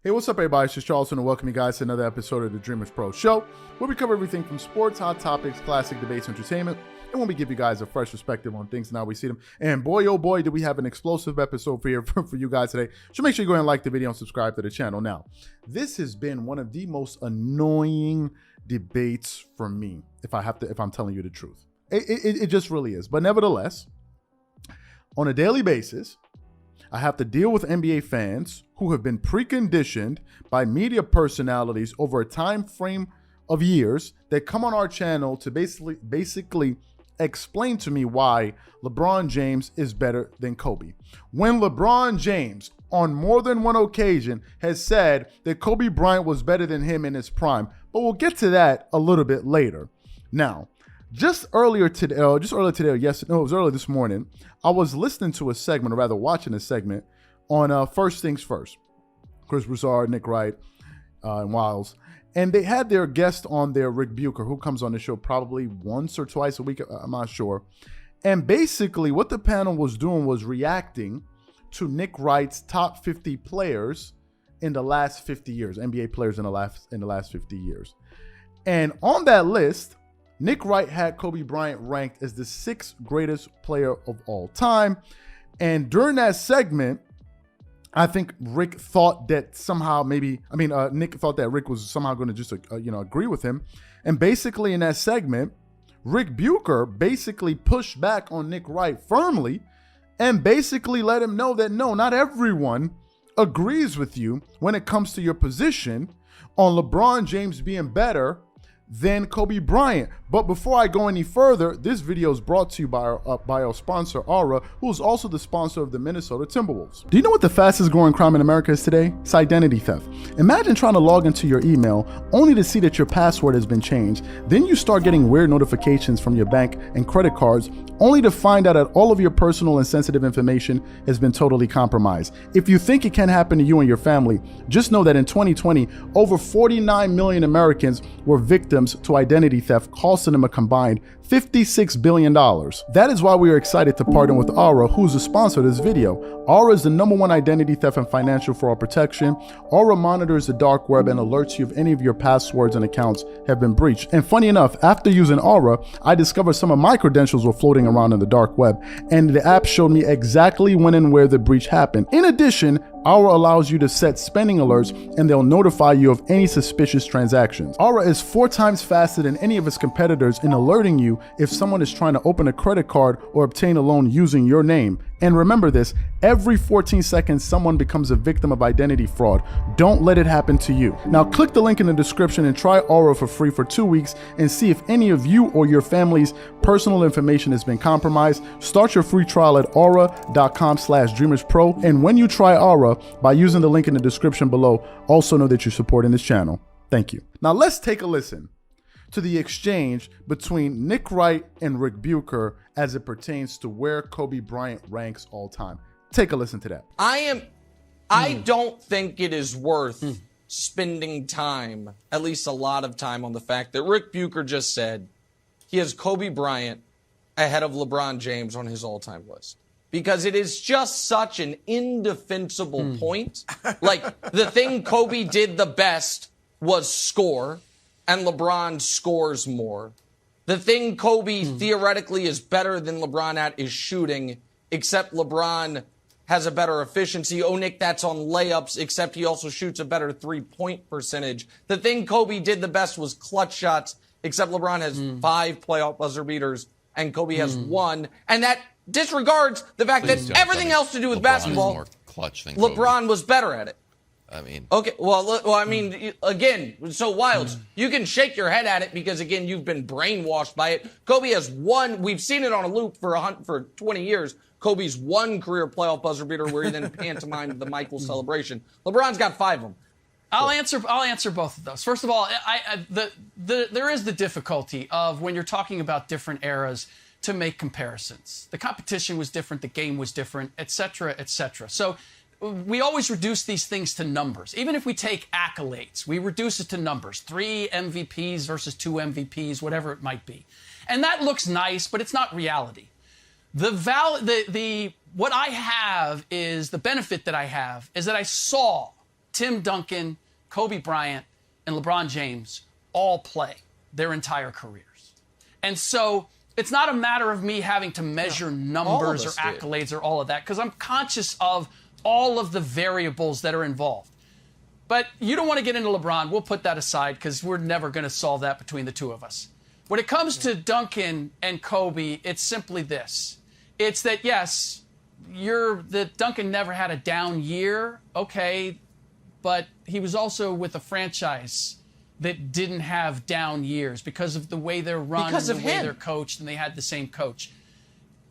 Hey, what's up, everybody? It's just Charleston, and welcome you guys to another episode of the Dreamerspro Show, where we cover everything from sports, hot topics, classic debates, entertainment, and when we give you guys a fresh perspective on things and how we see them. And boy, oh boy, do we have an explosive episode for you guys today. So make sure you go ahead and like the video and subscribe to the channel. Now, this has been one of the most annoying debates for me, if I'm telling you the truth. It just really is. But nevertheless, on a daily basis, I have to deal with NBA fans who have been preconditioned by media personalities over a time frame of years that come on our channel to basically explain to me why LeBron James is better than Kobe. When LeBron James, on more than one occasion, has said that Kobe Bryant was better than him in his prime. But we'll get to that a little bit later. Now, just earlier today, it was earlier this morning, I was listening to a segment, or rather watching a segment on First Things First. Chris Broussard, Nick Wright, and Wiles. And they had their guest on there, Rick Bucher, who comes on the show probably once or twice a week, I'm not sure. And basically what the panel was doing was reacting to Nick Wright's top 50 players in the last 50 years, NBA players in the last 50 years. And on that list, Nick Wright had Kobe Bryant ranked as the 6th greatest player of all time. And during that segment, I think Nick thought that Rick was somehow going to just, agree with him. And basically in that segment, Rick Bucher basically pushed back on Nick Wright firmly and basically let him know that no, not everyone agrees with you when it comes to your position on LeBron James being better than Kobe Bryant. But before I go any further, this video is brought to you by our sponsor, Aura, who is also the sponsor of the Minnesota Timberwolves. Do you know what the fastest growing crime in America is today? It's identity theft. Imagine trying to log into your email only to see that your password has been changed. Then you start getting weird notifications from your bank and credit cards, only to find out that all of your personal and sensitive information has been totally compromised. If you think it can happen to you and your family, just know that in 2020, over 49 million Americans were victims to identity theft, costing them a combined $56 billion. That is why we are excited to partner with Aura, who's a sponsor of this video. Aura is the #1 identity theft and financial fraud protection. Aura monitors the dark web and alerts you if any of your passwords and accounts have been breached. And funny enough, after using Aura, I discovered some of my credentials were floating around in the dark web, and the app showed me exactly when and where the breach happened. In addition, Aura allows you to set spending alerts, and they'll notify you of any suspicious transactions. Aura is 4 times faster than any of its competitors in alerting you if someone is trying to open a credit card or obtain a loan using your name. And remember this, every 14 seconds, someone becomes a victim of identity fraud. Don't let it happen to you. Now click the link in the description and try Aura for free for 2 weeks and see if any of you or your family's personal information has been compromised. Start your free trial at aura.com/dreamerspro. And when you try Aura by using the link in the description below, also know that you're supporting this channel. Thank you. Now let's take a listen to the exchange between Nick Wright and Rick Bucher as it pertains to where Kobe Bryant ranks all time. Take a listen to that. I don't think it is worth spending time, at least a lot of time, on the fact that Rick Bucher just said he has Kobe Bryant ahead of LeBron James on his all-time list. Because it is just such an indefensible point. Like, the thing Kobe did the best was score, and LeBron scores more. The thing Kobe theoretically is better than LeBron at is shooting, except LeBron has a better efficiency. Oh, Nick, that's on layups, except he also shoots a better three-point percentage. The thing Kobe did the best was clutch shots, except LeBron has 5 playoff buzzer beaters, and Kobe has 1. And that disregards the fact that everything else to do with basketball, LeBron was better at it. I mean, okay, well, I mean, again, so Wilds, you can shake your head at it because, again, you've been brainwashed by it. Kobe has 1, we've seen it on a loop for 20 years. Kobe's 1 career playoff buzzer beater where he then pantomimed the Michael celebration. LeBron's got 5 of them. I'll answer both of those. First of all, there is the difficulty of when you're talking about different eras to make comparisons. The competition was different, the game was different, et cetera, et cetera. So we always reduce these things to numbers. Even if we take accolades, we reduce it to numbers. 3 MVPs versus 2 MVPs, whatever it might be. And that looks nice, but it's not reality. What I have is, the benefit that I have is that I saw Tim Duncan, Kobe Bryant, and LeBron James all play their entire careers. And so it's not a matter of me having to measure numbers or accolades or all of that, because I'm conscious of all of the variables that are involved. But you don't want to get into LeBron. We'll put that aside because we're never going to solve that between the two of us. When it comes to Duncan and Kobe, it's simply this. It's that, yes, that Duncan never had a down year, okay, but he was also with a franchise that didn't have down years because of the way they're run and the way they're coached, and they had the same coach.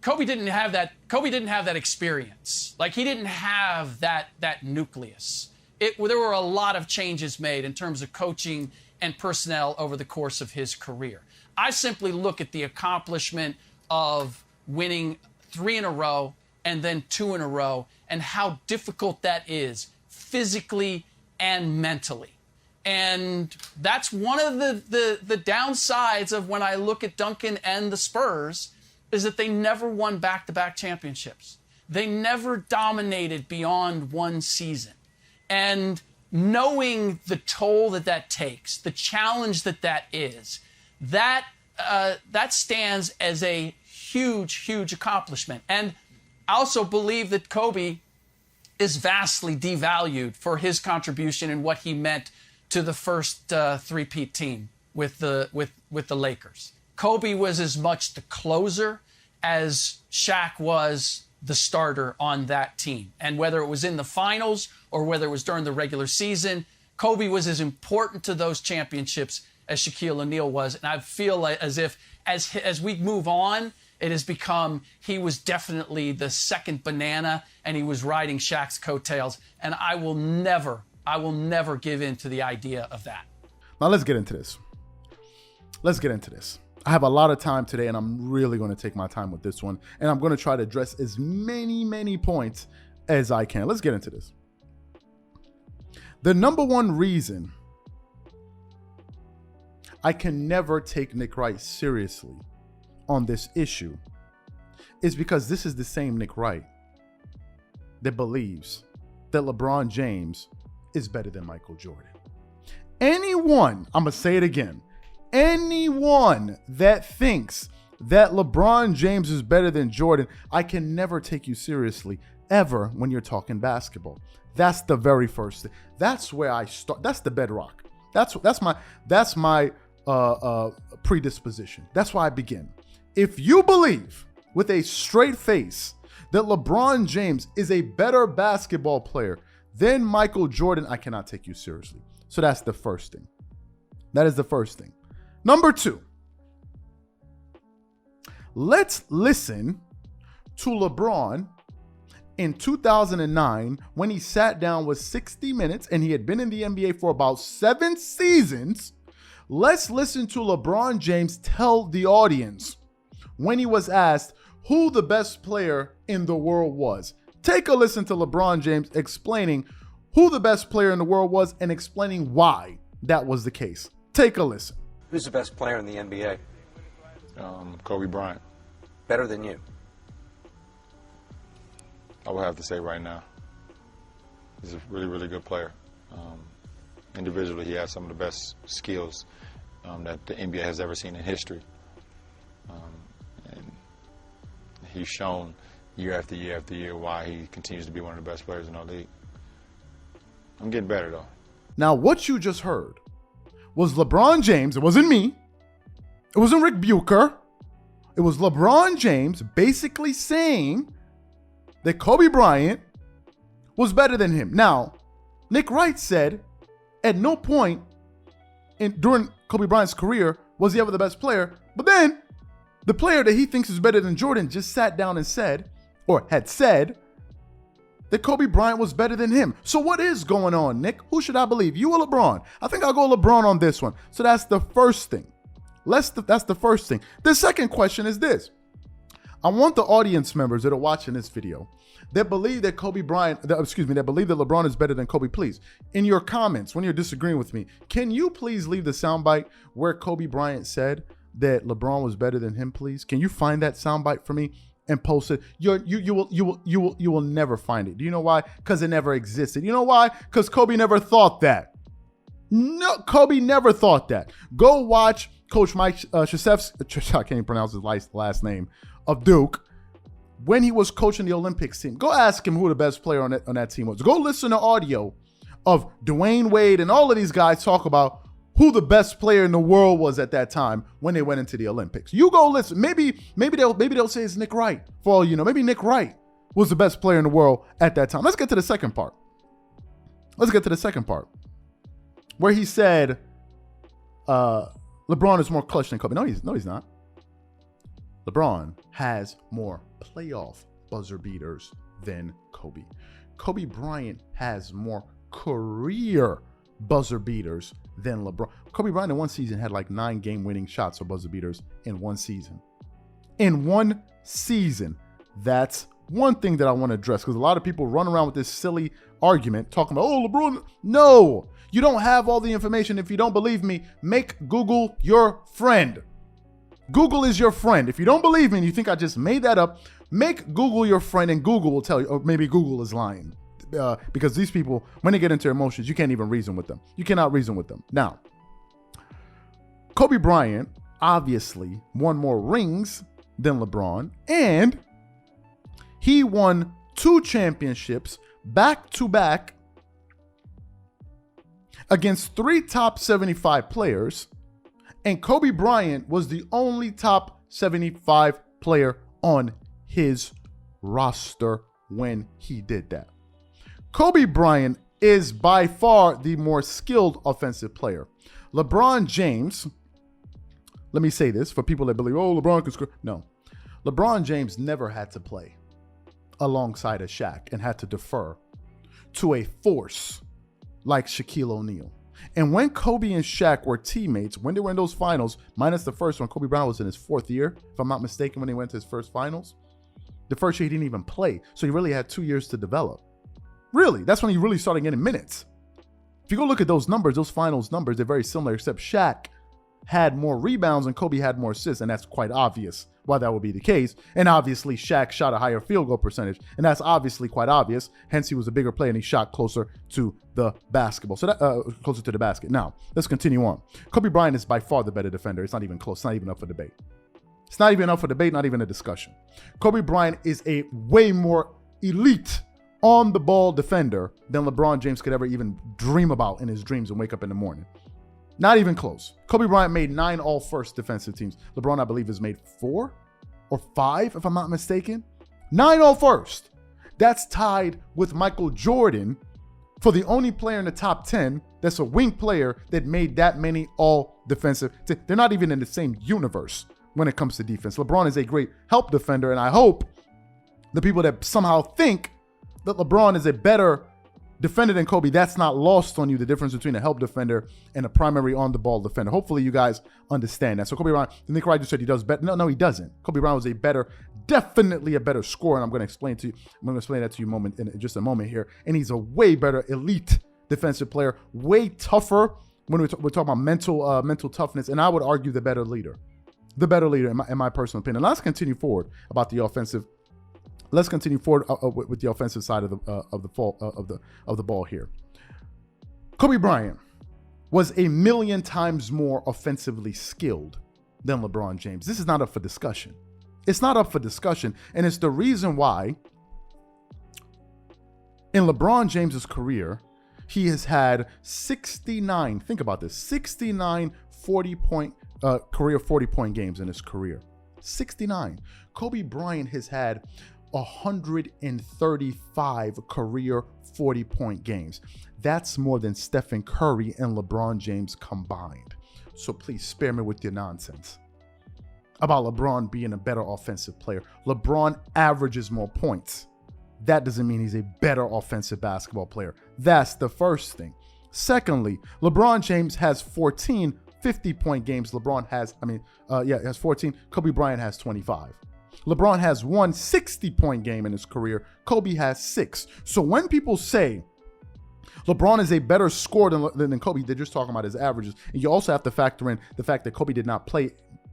Kobe didn't have that. Kobe didn't have that experience. Like, he didn't have that nucleus. There were a lot of changes made in terms of coaching and personnel over the course of his career. I simply look at the accomplishment of winning 3 in a row and then 2 in a row, and how difficult that is physically and mentally. And that's one of the downsides of when I look at Duncan and the Spurs, is that they never won back-to-back championships. They never dominated beyond one season. And knowing the toll that takes, the challenge that is, that stands as a huge, huge accomplishment. And I also believe that Kobe is vastly devalued for his contribution and what he meant to the first three-peat team with the Lakers. Kobe was as much the closer as Shaq was the starter on that team. And whether it was in the finals or whether it was during the regular season, Kobe was as important to those championships as Shaquille O'Neal was. And I feel like as if as we move on, it has become he was definitely the second banana and he was riding Shaq's coattails. And I will never give in to the idea of that. Now let's get into this. I have a lot of time today, and I'm really going to take my time with this one. And I'm going to try to address as many points as I can. Let's get into this. The number one reason I can never take Nick Wright seriously on this issue is because this is the same Nick Wright that believes that LeBron James is better than Michael Jordan. Anyone, I'm going to say it again, anyone that thinks that LeBron James is better than Jordan, I can never take you seriously ever when you're talking basketball. That's the very first thing. That's where I start. That's the bedrock. That's my predisposition. That's why I begin. If you believe with a straight face that LeBron James is a better basketball player than Michael Jordan, I cannot take you seriously. So that's the first thing. That is the first thing. Number 2, let's listen to LeBron in 2009 when he sat down with 60 Minutes and he had been in the NBA for about 7 seasons. Let's listen to LeBron James tell the audience when he was asked who the best player in the world was. Take a listen to LeBron James explaining who the best player in the world was and explaining why that was the case. Take a listen. Who's the best player in the NBA? Kobe Bryant. Better than you? I would have to say right now. He's a really, really good player. Individually, he has some of the best skills that the NBA has ever seen in history. And he's shown year after year after year why he continues to be one of the best players in our league. I'm getting better, though. Now, what you just heard was LeBron James. It wasn't me. It wasn't Rick Bucher. It was LeBron James basically saying that Kobe Bryant was better than him. Now, Nick Wright said at no point during Kobe Bryant's career was he ever the best player. But then the player that he thinks is better than Jordan just sat down and said, or had said, that Kobe Bryant was better than him. So what is going on, Nick? Who should I believe, you or LeBron? I think I'll go LeBron on this one. So that's the first thing. That's the first thing. The second question is this. I want the audience members that are watching this video that believe that that believe that LeBron is better than Kobe, please, in your comments, when you're disagreeing with me, can you please leave the soundbite where Kobe Bryant said that LeBron was better than him, please? Can you find that soundbite for me? and post it, you will never find it. Do you know why? Because it never existed. You know why? Because Kobe never thought that. No, Kobe never thought that. Go watch Coach Mike Krzyzewski, I can't even pronounce his last name, of Duke, when he was coaching the Olympics team. Go ask him who the best player on that team was. Go listen to audio of Dwayne Wade and all of these guys talk about who the best player in the world was at that time when they went into the Olympics. You go listen. Maybe they'll say it's Nick Wright. For all you know, maybe Nick Wright was the best player in the world at that time. Let's get to the second part. Where he said LeBron is more clutch than Kobe. No, he's not. LeBron has more playoff buzzer beaters than Kobe. Kobe Bryant has more career buzzer beaters than LeBron. Kobe Bryant in one season had like 9 game-winning shots or buzzer beaters in one season. In one season. That's one thing that I want to address, because a lot of people run around with this silly argument talking about, oh, LeBron. No, you don't have all the information. If you don't believe me, make Google your friend. Google is your friend. If you don't believe me and you think I just made that up, make Google your friend and Google will tell you, or maybe Google is lying. Because these people, when they get into emotions, you can't even reason with them. You cannot reason with them. Now, Kobe Bryant obviously won more rings than LeBron, and he won 2 championships back-to-back against 3 top 75 players, and Kobe Bryant was the only top 75 player on his roster when he did that. Kobe Bryant is by far the more skilled offensive player. LeBron James, let me say this for people that believe, oh, LeBron can score. No, LeBron James never had to play alongside a Shaq and had to defer to a force like Shaquille O'Neal. And when Kobe and Shaq were teammates, when they were in those finals, minus the first one, Kobe Bryant was in his 4th year, if I'm not mistaken, when he went to his first finals. The first year he didn't even play, so he really had 2 years to develop. Really, that's when he really started getting minutes. If you go look at those numbers, those finals numbers, they're very similar, except Shaq had more rebounds and Kobe had more assists, and that's quite obvious why that would be the case. And obviously, Shaq shot a higher field goal percentage, and that's obviously quite obvious. Hence, he was a bigger player and he shot closer to the basketball, so that closer to the basket. Now, let's continue on. Kobe Bryant is by far the better defender. It's not even close. It's not even up for debate. It's not even up for debate, not even a discussion. Kobe Bryant is a way more elite on the ball defender than LeBron James could ever even dream about in his dreams and wake up in the morning. Not even close. Kobe Bryant made 9 all-first defensive teams. LeBron, I believe, has made 4 or 5, if I'm not mistaken. 9 all-first. That's tied with Michael Jordan for the only player in the top 10 that's a wing player that made that many all-defensive. They're not even in the same universe when it comes to defense. LeBron is a great help defender, and I hope the people that somehow think that LeBron is a better defender than Kobe, that's not lost on you, the difference between a help defender and a primary on-the-ball defender. Hopefully you guys understand that. So Kobe Bryant, Nick Wright just said he does better. No, he doesn't. Kobe Bryant was a better, definitely a better scorer, and I'm going to explain that to you in just a moment here. And he's a way better elite defensive player, way tougher when we're talking about mental toughness, and I would argue the better leader in my personal opinion. Let's continue forward about the offensive. Let's continue forward with the offensive side of the ball here. Kobe Bryant was a million times more offensively skilled than LeBron James. This is not up for discussion. It's not up for discussion, and it's the reason why in LeBron James's career, he has had 69, think about this, 69 career 40-point games in his career. 69. Kobe Bryant has had 135 career 40-point games. That's more than Stephen Curry and LeBron James combined. So please spare me with your nonsense about LeBron being a better offensive player. LeBron averages more points. That doesn't mean he's a better offensive basketball player. That's the first thing. Secondly, LeBron James has 14 50-point games. LeBron has 14. Kobe Bryant has 25. LeBron has one 60-point game in his career. Kobe has 6. So when people say LeBron is a better scorer than Kobe, they're just talking about his averages. And you also have to factor in the fact that Kobe did not play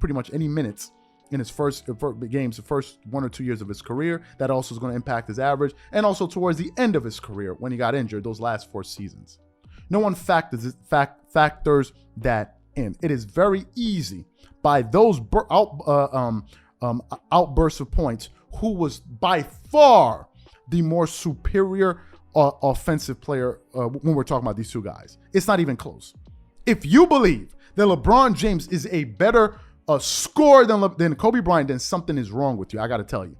pretty much any minutes in his first games, the first 1 or 2 years of his career. That also is going to impact his average, and also towards the end of his career when he got injured, those last 4 seasons. No one factors that in. It is very easy by those outbursts of points who was by far the more superior offensive player when we're talking about these two guys. It's not even close. If you believe that LeBron James is a better scorer than Kobe Bryant, then something is wrong with you. I got to tell you.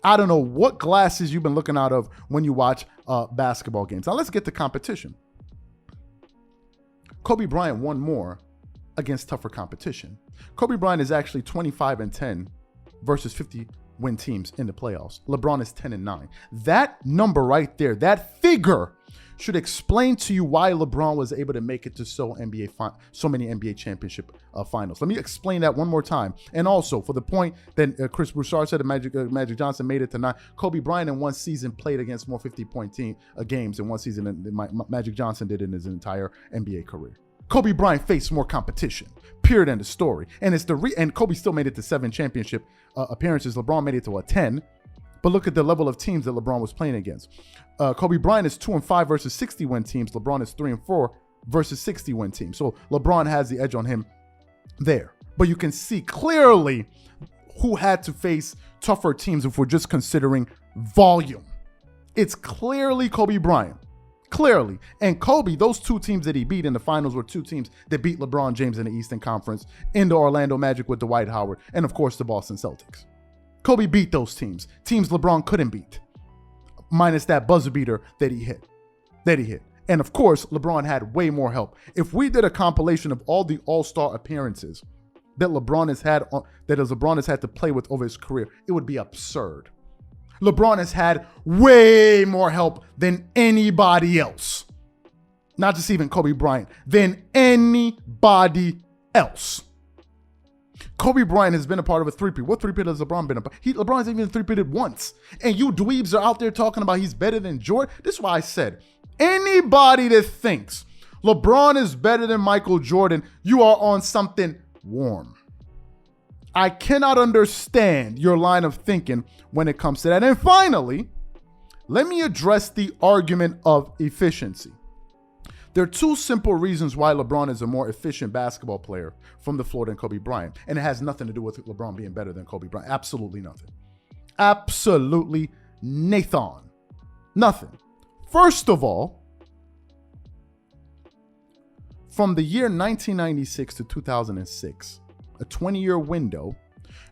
I don't know what glasses you've been looking out of when you watch basketball games. Now let's get to competition. Kobe Bryant won more against tougher competition. Kobe Bryant is actually 25-10 versus 50-win teams in the playoffs. LeBron is 10-9. That number right there, that figure, should explain to you why LeBron was able to make it to so many NBA championship finals. Let me explain that one more time. And also, for the point that Chris Broussard said, Magic Johnson made it to 9. Kobe Bryant in one season played against more 50-point games in one season than Magic Johnson did in his entire NBA career. Kobe Bryant faced more competition. Period. End of story. And and Kobe still made it to 7 championship appearances. LeBron made it to 10. But look at the level of teams that LeBron was playing against. Kobe Bryant is 2-5 versus 60-win teams. LeBron is 3-4 versus 60-win teams. So LeBron has the edge on him there. But you can see clearly who had to face tougher teams if we're just considering volume. It's clearly Kobe Bryant. Clearly. And Kobe, those 2 teams that he beat in the finals were 2 teams that beat LeBron James in the Eastern Conference, in the Orlando Magic with Dwight Howard, and of course the Boston Celtics. Kobe beat those teams LeBron couldn't beat, minus that buzzer beater that he hit. And of course, LeBron had way more help. If we did a compilation of all the All-Star appearances that LeBron has had to play with over his career, it would be absurd. LeBron has had way more help than anybody else. Not just even Kobe Bryant, than anybody else. Kobe Bryant has been a part of a three-peat. What three-peat has LeBron been a part? LeBron hasn't even three-peated once. And you dweebs are out there talking about he's better than Jordan. This is why I said, anybody that thinks LeBron is better than Michael Jordan, you are on something warm. I cannot understand your line of thinking when it comes to that. And finally, let me address the argument of efficiency. There are 2 simple reasons why LeBron is a more efficient basketball player from the floor than Kobe Bryant. And it has nothing to do with LeBron being better than Kobe Bryant. Absolutely nothing. Absolutely Nathan. Nothing. First of all, from the year 1996 to 2006, a 20-year window,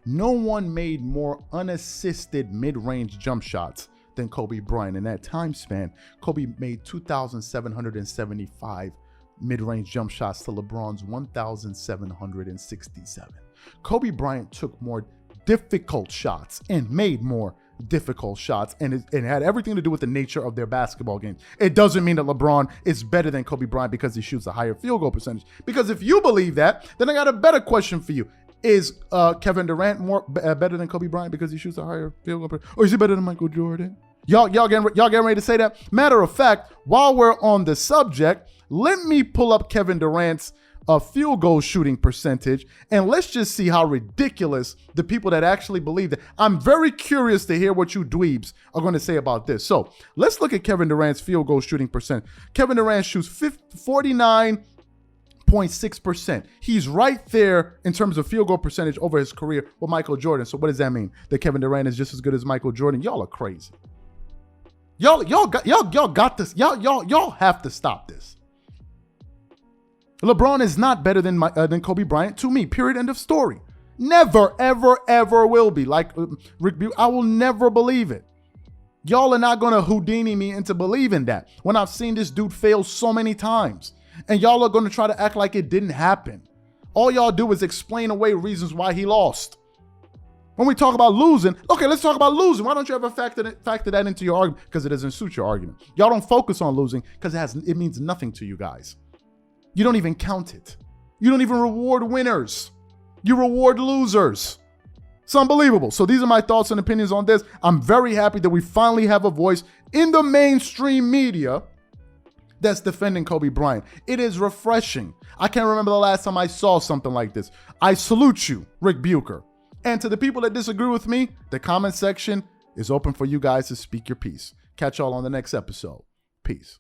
no one made more unassisted mid-range jump shots than Kobe Bryant. In that time span, Kobe made 2,775 mid-range jump shots to LeBron's 1,767. Kobe Bryant took more difficult shots and made more difficult shots, and it had everything to do with the nature of their basketball game. It doesn't mean that LeBron is better than Kobe Bryant because he shoots a higher field goal percentage. Because if you believe that, then I got a better question for you. Is Kevin Durant better than Kobe Bryant because he shoots a higher field goal percentage? Or is he better than Michael Jordan? Y'all getting ready to say that? Matter of fact, while we're on the subject, let me pull up Kevin Durant's field goal shooting percentage, and let's just see how ridiculous the people that actually believe that. I'm very curious to hear what you dweebs are going to say about this. So let's look at Kevin Durant's field goal shooting percent. Kevin Durant shoots 49.6%. He's right there in terms of field goal percentage over his career with Michael Jordan. So what does that mean? That Kevin Durant is just as good as Michael Jordan? Y'all are crazy. Y'all got this. Y'all have to stop this. LeBron is not better than Kobe Bryant to me. Period. End of story. Never, ever, ever will be. Like Rick Bucher, I will never believe it. Y'all are not going to Houdini me into believing that when I've seen this dude fail so many times. And y'all are going to try to act like it didn't happen. All y'all do is explain away reasons why he lost. When we talk about losing, okay, let's talk about losing. Why don't you ever factor that into your argument? Because it doesn't suit your argument. Y'all don't focus on losing because it means nothing to you guys. You don't even count it. You don't even reward winners. You reward losers. It's unbelievable. So these are my thoughts and opinions on this. I'm very happy that we finally have a voice in the mainstream media that's defending Kobe Bryant. It is refreshing. I can't remember the last time I saw something like this. I salute you, Rick Bucher. And to the people that disagree with me, the comment section is open for you guys to speak your piece. Catch y'all on the next episode. Peace.